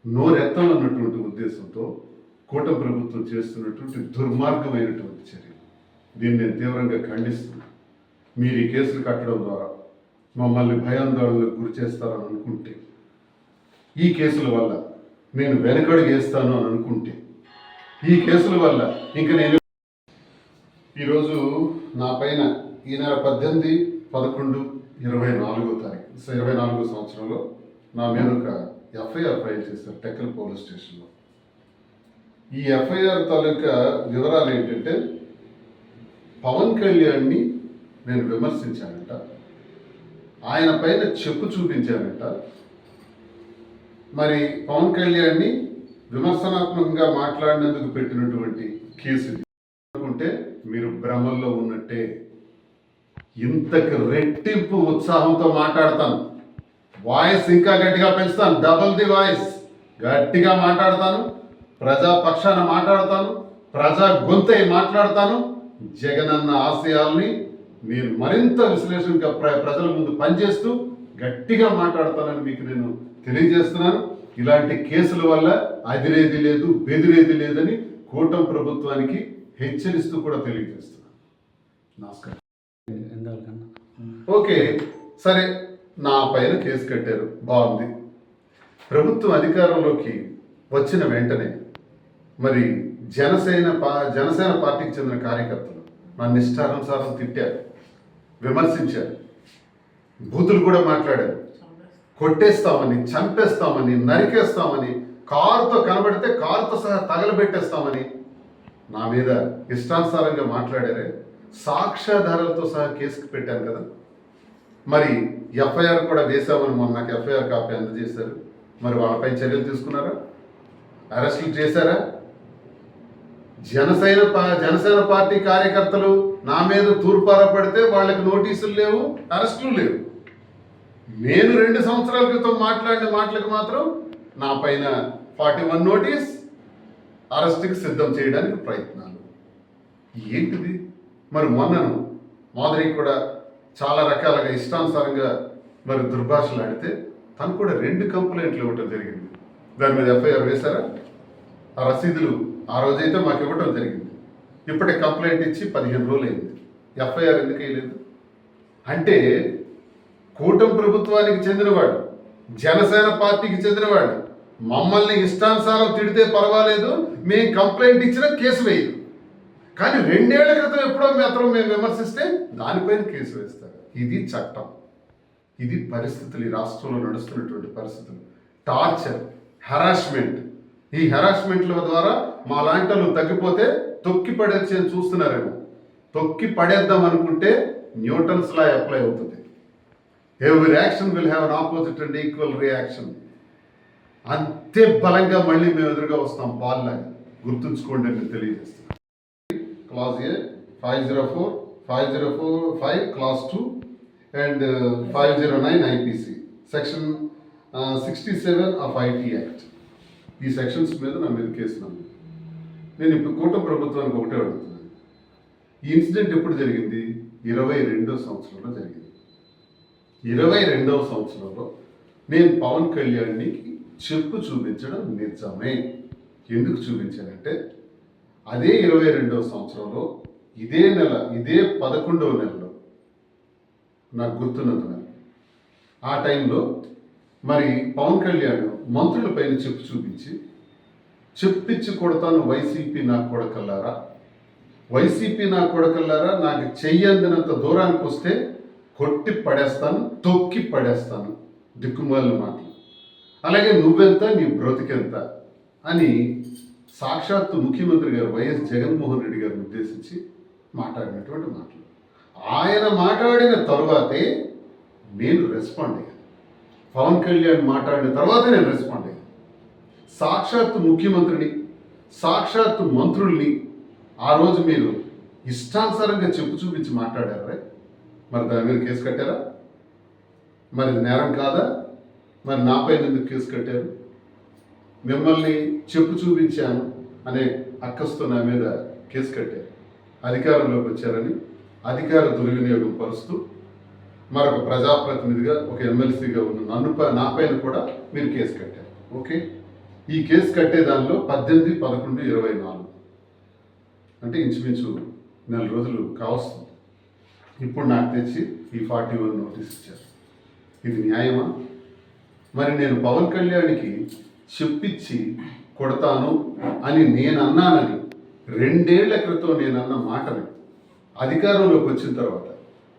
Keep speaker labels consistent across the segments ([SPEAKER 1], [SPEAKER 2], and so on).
[SPEAKER 1] నోరెత్తాలన్నటువంటి ఉద్దేశంతో కూటమి ప్రభుత్వం చేస్తున్నటువంటి దుర్మార్గమైనటువంటి చర్య. దీన్ని నేను తీవ్రంగా ఖండిస్తున్నాను. మీరు ఈ కేసులు కట్టడం ద్వారా మమ్మల్ని భయాందోళనకు గురి చేస్తారని అనుకుంటే, ఈ కేసుల వల్ల నేను వెనకడుగు వేస్తాను అని అనుకుంటే, ఈ కేసుల వల్ల ఇంకా నేను ఈరోజు నా పైన ఈ నెల 18/11/24 సంవత్సరంలో నా మీద ఒక ఎఫ్ఐఆర్ ఫైల్ చేశారు టెక్కల్ పోలీస్ స్టేషన్లో. ఈ ఎఫ్ఐఆర్ తాలూకా వివరాలు ఏంటంటే, పవన్ కళ్యాణ్ని నేను విమర్శించానంట, ఆయన పైన చెప్పు చూపించానంట. మరి పవన్ కళ్యాణ్ని విమర్శనాత్మకంగా మాట్లాడినందుకు పెట్టినటువంటి కేసు అనుకుంటే మీరు భ్రమల్లో ఉన్నట్టే. ఇంతకు రెట్టింపు ఉత్సాహంతో మాట్లాడతాను, వాయిస్ ఇంకా గట్టిగా పెంచుతాను, డబుల్ ది వాయిస్ గట్టిగా మాట్లాడతాను, ప్రజా పక్షాన మాట్లాడతాను, ప్రజా గొంతై మాట్లాడతాను. జగనన్న ఆశయాల్ని మీరు మరింత విశ్లేషణగా ప్రజల ముందు పనిచేస్తూ గట్టిగా మాట్లాడతానని మీకు నేను తెలియజేస్తున్నాను. ఇలాంటి కేసుల వల్ల అదిరేది లేదు, బెదిరేది లేదని కూటమి ప్రభుత్వానికి హెచ్చరిస్తూ కూడా తెలియజేస్తున్నాను. నమస్కారం. ఓకే, సరే, నా పైన కేసు కట్టారు, బాగుంది. ప్రభుత్వం అధికారంలోకి వచ్చిన వెంటనే మరి జనసేన పార్టీకి చెందిన కార్యకర్తలు నన్ను ఇష్టానుసారం తిట్టారు, విమర్శించారు, బూతులు కూడా మాట్లాడారు. కొట్టేస్తామని, చంపేస్తామని, నరికేస్తామని, కారుతో కనబడితే కారుతో సహా తగలబెట్టేస్తామని నా మీద ఇష్టానుసారంగా మాట్లాడారే. సాక్ష్యాధారాలతో సహా కేసుకు పెట్టాను కదా. మరి ఎఫ్ఐఆర్ కూడా వేశామని మొన్న నాకు ఎఫ్ఐఆర్ కాపీ అందజేశారు. మరి వాళ్ళపై చర్యలు తీసుకున్నారా? అరెస్టులు చేశారా? జనసేన పార్టీ కార్యకర్తలు నా మీద తూర్పార పడితే వాళ్ళకి నోటీసులు లేవు, అరెస్టులు లేవు. నేను 2 సంవత్సరాల క్రితం మాట్లాడిన మాటలకు మాత్రం నా పైన 41 నోటీస్, అరెస్టుకి సిద్ధం చేయడానికి ప్రయత్నాలు. ఏంటిది? మరి మొన్నను మాధురి కూడా చాలా రకాలుగా ఇష్టానుసారంగా మరి దుర్భాషలు ఆడితే తను కూడా 2 కంప్లైంట్లు ఇవ్వటం జరిగింది. దాని మీద ఎఫ్ఐఆర్ వేశారా? ఆ రసీదులు ఆ రోజైతే మాకు ఇవ్వటం జరిగింది. ఇప్పటికి కంప్లైంట్ ఇచ్చి 15 రోజులు అయింది. ఎఫ్ఐఆర్ ఎందుకు వేయలేదు? అంటే కూటమి ప్రభుత్వానికి చెందినవాడు, జనసేన పార్టీకి చెందినవాడు మమ్మల్ని ఇష్టానుసారం తిడితే పర్వాలేదు, మేము కంప్లైంట్ ఇచ్చినా కేసు వేయదు. కానీ 2 ఏళ్ల క్రితం ఎప్పుడో మాత్రం మేము విమర్శిస్తే దానిపైన కేసు వేస్తారు. ఇది చట్టం, ఇది పరిస్థితులు, ఈ రాష్ట్రంలో నడుస్తున్నటువంటి పరిస్థితులు. Torture, harassment. ఈ హెరాస్మెంట్ల ద్వారా మా లాంటి వాళ్ళు తగ్గిపోతే తొక్కి పడేసి అని చూస్తున్నారేమో. తొక్కి పడేద్దాం అనుకుంటే న్యూటన్స్ లా అప్లై అవుతుంది. Every action will have an opposite and equal reaction. అంతే బలంగా మళ్ళీ మేము ఎదురుగా వస్తాం బాల్లాగా. గుర్తుంచుకోండి అని తెలియజేస్తాం. Class A 504, 5 class 2 and 509 IPC section 67 of IT act. ఈ సెక్షన్స్ మీద నా మీద కేసు నమోదు. నేను ఇప్పుడు కూటమి ప్రభుత్వానికి ఒకటే అడుగుతున్నాను. ఈ ఇన్సిడెంట్ ఎప్పుడు జరిగింది? 22వ సంవత్సరంలో జరిగింది. 22వ సంవత్సరంలో నేను పవన్ కళ్యాణ్ని చెప్పు చూపించడం నిజమే. ఎందుకు చూపించానంటే, అదే 22వ సంవత్సరంలో ఇదే నెల, ఇదే 11వ నెలలో నాకు గుర్తున్నంత నెల, ఆ టైంలో మరి పవన్ కళ్యాణ్ మంత్రుల పైన చెప్పు చూపించి, చెప్పిచ్చి కొడతాను వైసీపీ నా కొడకల్లారా, వైసీపీ నా కొడకల్లారా, నాకు చెయ్యందినంత దూరానికి వస్తే కొట్టి పడేస్తాను, తొక్కి పడేస్తాను, దిక్కుమాలిన మాటలు. అలాగే నువ్వెంత, నీ బ్రతికెంత అని సాక్షాత్తు ముఖ్యమంత్రి గారు వైఎస్ జగన్మోహన్ రెడ్డి గారిని ఉద్దేశించి మాట్లాడినటువంటి మాటలు. ఆయన మాట్లాడిన తరువాతే నేను రెస్పాండ్ అయ్యాను. పవన్ కళ్యాణ్ మాట్లాడిన తర్వాతే నేను రెస్పాండ్ అయ్యాను. సాక్షాత్తు ముఖ్యమంత్రిని, సాక్షాత్తు మంత్రుల్ని ఆ రోజు మీరు ఇష్టానుసారంగా చెప్పు చూపించి మాట్లాడారా? మరి దాని మీద కేసు కట్టారా? మరి నేరం కాదా? మరి నాపై ఎందుకు కేసు కట్టారు? మిమ్మల్ని చెప్పు చూపించాను అనే అక్కస్తో నా మీద కేసు కట్టారు. అధికారంలోకి వచ్చారని అధికార దుర్వినియోగం పరుస్తూ మరొక ప్రజాప్రతినిధిగా, ఒక ఎమ్మెల్సీగా ఉన్న నా పైన కూడా మీరు కేసు కట్టారు. ఓకే, ఈ కేసు కట్టే దానిలో 18, 11, 24 అంటే ఇంచుమించు నెల రోజులు కావస్తుంది. ఇప్పుడు నాకు తెచ్చి ఈ 41 నోటీస్ ఇచ్చారు. ఇది న్యాయమా? మరి నేను పవన్ కళ్యాణ్కి చెప్పించి కొడతాను అని నేను అన్నానని 2 ఏళ్ల క్రితం నేను అన్న మాటని అధికారంలోకి వచ్చిన తర్వాత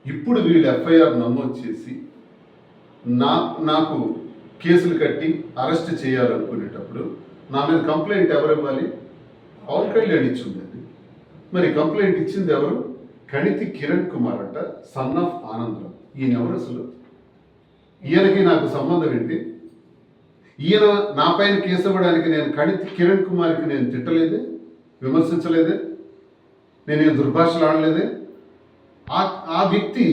[SPEAKER 1] ఇప్పుడు వీళ్ళు ఎఫ్ఐఆర్ నమోదు చేసి నాకు కేసులు కట్టి అరెస్ట్ చేయాలనుకునేటప్పుడు నా మీద కంప్లైంట్ ఎవరు ఇవ్వాలి? పవన్ కళ్యాణ్ ఇచ్చిందండి. మరి కంప్లైంట్ ఇచ్చింది ఎవరు? కణితి కిరణ్ కుమార్ అంట, సన్ ఆఫ్ ఆనందరావు. ఈయన ఎవరు అసలు? ఈయనకి నాకు సంబంధం ఏంటి? ఈయన నా పైన కేసు ఇవ్వడానికి నేను కణితి కిరణ్ కుమార్కి నేను తిట్టలేదే, విమర్శించలేదే, నేనేం దుర్భాషలు ఆడలేదే. ఆ వ్యక్తి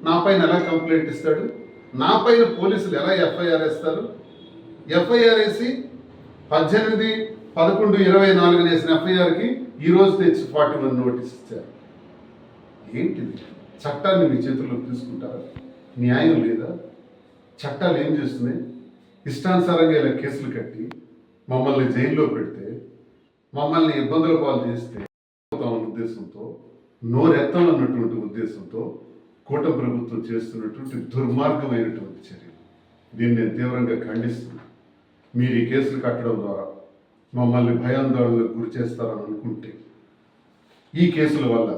[SPEAKER 1] నా పైన ఎలా కంప్లైంట్ ఇస్తాడు? నా పైన పోలీసులు ఎలా ఎఫ్ఐఆర్ వేస్తారు? ఎఫ్ఐఆర్ వేసి 18, 11, 24 వేసిన ఎఫ్ఐఆర్కి ఈరోజు తెచ్చి 41 నోటీస్ ఇచ్చారు. ఏంటిది? చట్టాన్ని మీ చేతుల్లోకి తీసుకుంటారా? న్యాయం లేదా? చట్టాలు ఏం చేస్తున్నాయి? ఇష్టానుసారంగా ఇలా కేసులు కట్టి మమ్మల్ని జైల్లో పెడితే, మమ్మల్ని ఇబ్బందుల పాలు చేస్తే ఉద్దేశంతో, నోరెత్తాలన్నటువంటి ఉద్దేశంతో కూటమి ప్రభుత్వం చేస్తున్నటువంటి దుర్మార్గమైనటువంటి చర్య. దీన్ని నేను తీవ్రంగా ఖండిస్తున్నాను. మీరు ఈ కేసులు కట్టడం ద్వారా మమ్మల్ని భయాందోళనకు గురి చేస్తారని అనుకుంటే, ఈ కేసుల వల్ల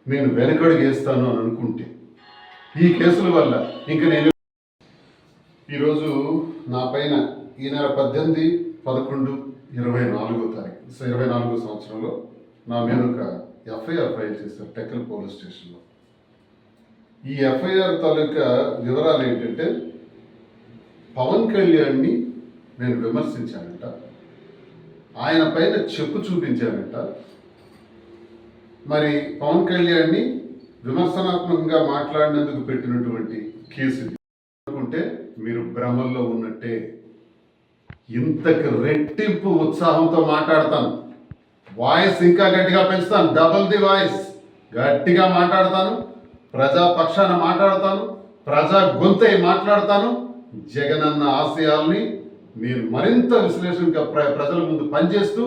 [SPEAKER 1] నేను వెనకడుగు వేస్తాను అని అనుకుంటే, ఈ కేసుల వల్ల ఇంకా నేను ఈరోజు నా పైన ఈ నెల 18, 11, 24 సంవత్సరంలో నా మీద ఒక ఎఫ్ఐఆర్ ఫైల్ చేశారు టెక్కల్ పోలీస్ స్టేషన్లో. ఈ ఎఫ్ఐఆర్ తాలూకా వివరాలు ఏంటంటే, పవన్ కళ్యాణ్ని నేను విమర్శించానంట, ఆయన పైన చెప్పు చూపించానంట. మరి పవన్ కళ్యాణ్ని విమర్శనాత్మకంగా మాట్లాడినందుకు పెట్టినటువంటి కేసు అనుకుంటే మీరు భ్రమల్లో ఉన్నట్టే. ఇంతకు రెట్టింపు ఉత్సాహంతో మాట్లాడతాను. వాయిస్ ఇంకా గట్టిగా పెంచుతాను. డబుల్ ది వాయిస్ గట్టిగా మాట్లాడతాను. ప్రజా పక్షాన మాట్లాడతాను. ప్రజా గొంతై మాట్లాడతాను. జగనన్న ఆశయాల్ని నేను మరింత విశ్లేషణగా ప్రజల ముందు పనిచేస్తూ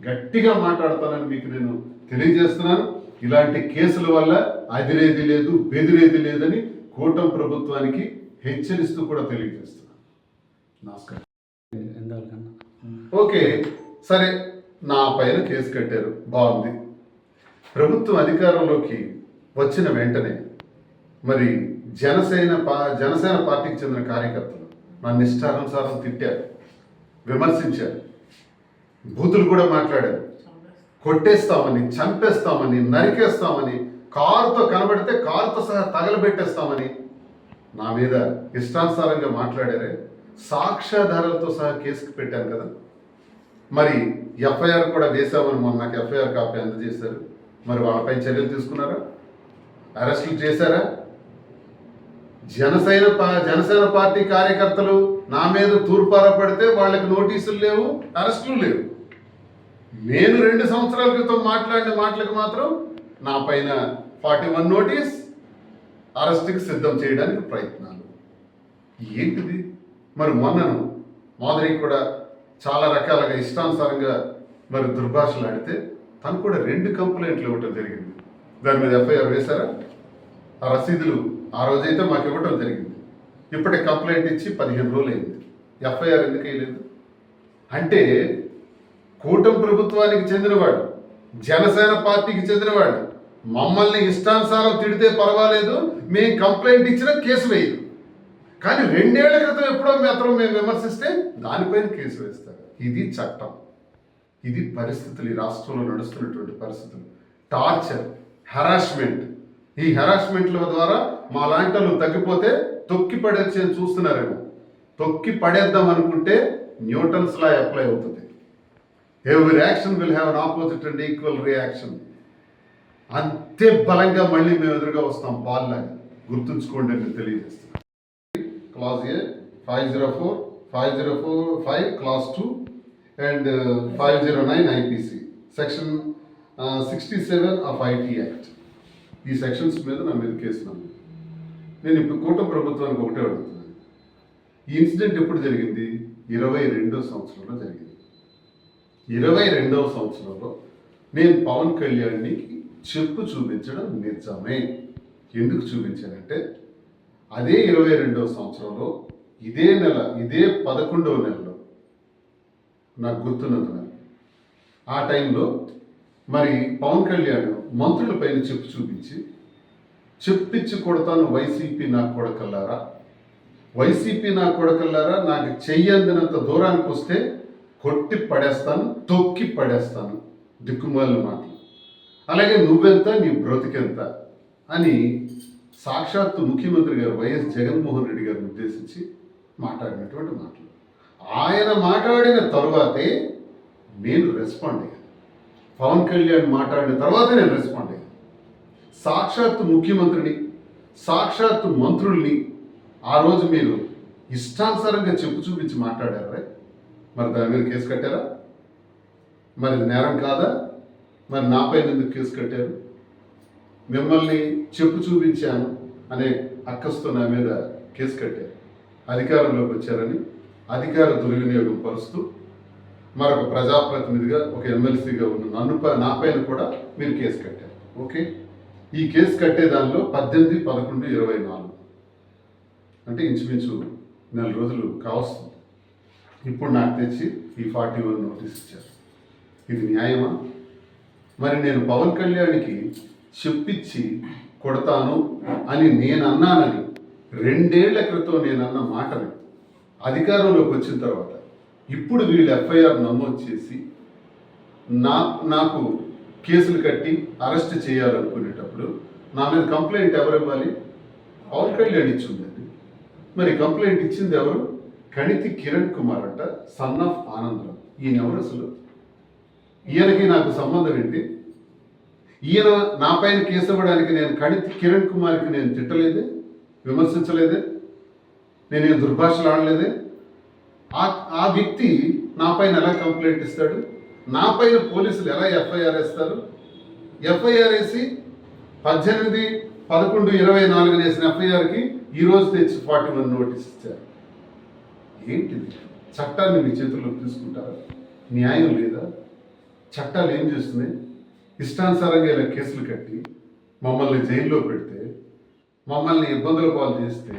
[SPEAKER 1] గట్టిగా మాట్లాడతానని మీకు నేను తెలియజేస్తున్నాను. ఇలాంటి కేసుల వల్ల అదిరేది లేదు, బెదిరేది లేదని కూటమి ప్రభుత్వానికి హెచ్చరిస్తూ కూడా తెలియజేస్తున్నాను. నమస్కారం. ఓకే, సరే, నా పైన కేసు కట్టారు, బాగుంది. ప్రభుత్వం అధికారంలోకి వచ్చిన వెంటనే మరి జనసేన పార్టీకి చెందిన కార్యకర్తలు నన్ను ఇష్టానుసారం తిట్టారు, విమర్శించారు, బూతులు కూడా మాట్లాడారు. కొట్టేస్తామని, చంపేస్తామని, నరికేస్తామని, కారుతో కనబడితే కారుతో సహా తగలబెట్టేస్తామని నా మీద ఇష్టానుసారంగా మాట్లాడారే. సాక్ష్యాధారాలతో సహా కేసుకు పెట్టాను కదా. మరి ఎఫ్ఐఆర్ కూడా వేసామని మొన్న నాకు ఎఫ్ఐఆర్ కాపీ అందజేశారు. మరి వాళ్ళపై చర్యలు తీసుకున్నారా? అరెస్టులు చేశారా? జనసేన పార్టీ కార్యకర్తలు నా మీద తూర్పార పడితే వాళ్ళకి నోటీసులు లేవు, అరెస్టులు లేవు. నేను 2 సంవత్సరాల క్రితం మాట్లాడిన మాటలకు మాత్రం నా పైన 41 నోటీస్, అరెస్టుకి సిద్ధం చేయడానికి ప్రయత్నాలు. ఏంటిది? మరి మొన్నను మాధురి కూడా చాలా రకాలుగా ఇష్టానుసారంగా మరి దుర్భాషలు ఆడితే తను కూడా 2 కంప్లైంట్లు ఇవ్వటం జరిగింది. దాని మీద ఎఫ్ఐఆర్ వేశారా? ఆ రసీదులు ఆ రోజైతే మాకు ఇవ్వటం జరిగింది. ఇప్పటికి కంప్లైంట్ ఇచ్చి 15 రోజులు అయింది. ఎఫ్ఐఆర్ ఎందుకు వేయలేదు? అంటే కూటమి ప్రభుత్వానికి చెందినవాడు, జనసేన పార్టీకి చెందినవాడు మమ్మల్ని ఇష్టానుసారం తిడితే పర్వాలేదు, మేము కంప్లైంట్ ఇచ్చినా కేసు వేయదు. కానీ 2 ఏళ్ల క్రితం ఎప్పుడో మాత్రం మేము విమర్శిస్తే దానిపైన కేసు వేస్తారు. ఇది చట్టం, ఇది పరిస్థితులు, ఈ రాష్ట్రంలో నడుస్తున్నటువంటి పరిస్థితులు. Torture, harassment. ఈ హెరాస్మెంట్ల ద్వారా మా లాంటి వాళ్ళు తగ్గిపోతే తొక్కి పడేసి చూస్తున్నారేమో. తొక్కి పడేద్దాం అనుకుంటే న్యూటన్స్ లా అప్లై అవుతుంది. Every action will have an opposite and equal reaction. అంతే బలంగా మళ్ళీ మేము ఎదురుగా వస్తాం బాల్లాగా. గుర్తుంచుకోండి అని తెలియజేస్తున్నాను. Class A 504, 5 class 2 and 509 IPC section 67 of IT act. ఈ సెక్షన్స్ మీద నా మీద కేసు నమోదు. నేను ఇప్పుడు కూటమి ప్రభుత్వానికి ఒకటే అడుగుతున్నాను. ఈ ఇన్సిడెంట్ ఎప్పుడు జరిగింది? 22వ సంవత్సరంలో జరిగింది. 22వ సంవత్సరంలో నేను పవన్ కళ్యాణ్కి చెప్పు చూపించడం నిజమే. ఎందుకు చూపించానంటే అదే 22వ సంవత్సరంలో ఇదే నెల, ఇదే 11వ నెలలో నాకు గుర్తున్నంత నెల, ఆ టైంలో మరి పవన్ కళ్యాణ్ మంత్రుల పైన చెప్పు చూపించి చెప్పిచ్చి కొడతాను వైసీపీ నా కొడకల్లారా, వైసీపీ నా కొడకల్లారా, నాకు చెయ్యందినంత దూరానికి వస్తే కొట్టి పడేస్తాను, తొక్కి పడేస్తాను, దిక్కుమాలిన మాటలు, అలాగే నువ్వెంత నీ బ్రతికెంత అని సాక్షాత్తు ముఖ్యమంత్రి గారు వైఎస్ జగన్మోహన్ రెడ్డి గారిని ఉద్దేశించి మాట్లాడినటువంటి మాటలు. ఆయన మాట్లాడిన తరువాతే నేను రెస్పాండ్ అయ్యాను. పవన్ కళ్యాణ్ మాట్లాడిన తర్వాతే నేను రెస్పాండ్ అయ్యాను. సాక్షాత్తు ముఖ్యమంత్రిని, సాక్షాత్తు మంత్రుల్ని ఆ రోజు మీరు ఇష్టానుసారంగా చెప్పు చూపించి మాట్లాడారా? మరి దాని మీద కేసు కట్టారా? మరి ఇది నేరం కాదా? మరి నాపైన ఎందుకు కేసు కట్టారు? మిమ్మల్ని చెప్పు చూపించాను అనే అక్కస్తో నా మీద కేసు కట్టారు. అధికారంలోకి వచ్చారని అధికార దుర్వినియోగం పరుస్తూ మరొక ప్రజాప్రతినిధిగా, ఒక ఎమ్మెల్సీగా ఉన్న నాపైన కూడా మీరు కేసు కట్టారు. ఓకే, ఈ కేసు కట్టే దానిలో 18/11/24 అంటే ఇంచుమించు 4 రోజులు కావస్తుంది. ఇప్పుడు నాకు తెచ్చి ఈ 41 నోటీస్ ఇచ్చారు. ఇది న్యాయమా? మరి నేను పవన్ కళ్యాణ్కి చెప్పించి కొడతాను అని నేను అన్నానని 2 ఏళ్ల క్రితం నేను అన్న మాటని అధికారంలోకి వచ్చిన తర్వాత ఇప్పుడు వీళ్ళు ఎఫ్ఐఆర్ నమోదు చేసి నాకు కేసులు కట్టి అరెస్ట్ చేయాలనుకునేటప్పుడు నా మీద కంప్లైంట్ ఎవరు ఇవ్వాలి? పవన్ కళ్యాణ్ ఇచ్చిందండి. మరి కంప్లైంట్ ఇచ్చింది ఎవరు? కణితి కిరణ్ కుమార్ అంట, సన్ ఆఫ్ ఆనందరావు. ఈయన ఎవరు అసలు? ఈయనకి నాకు సంబంధం ఏంటి? ఈయన నా పైన కేసు ఇవ్వడానికి నేను కణితి కిరణ్ కుమార్కి నేను తిట్టలేదే, విమర్శించలేదే, నేనేం దుర్భాషలు ఆడలేదే. ఆ వ్యక్తి నా పైన ఎలా కంప్లైంట్ ఇస్తాడు? నా పైన పోలీసులు ఎలా ఎఫ్ఐఆర్ వేస్తారు? ఎఫ్ఐఆర్ వేసి 18/11/24 వేసిన ఎఫ్ఐఆర్కి ఈరోజు తెచ్చి 41 నోటీస్ ఇచ్చారు. ఏంటిది? చట్టాన్ని మీ చేతుల్లోకి తీసుకుంటారా? న్యాయం లేదా? చట్టాలు ఏం చేస్తున్నాయి? ఇష్టానుసారంగా ఇలా కేసులు కట్టి మమ్మల్ని జైల్లో పెడితే, మమ్మల్ని ఇబ్బందుల పాలు చేస్తే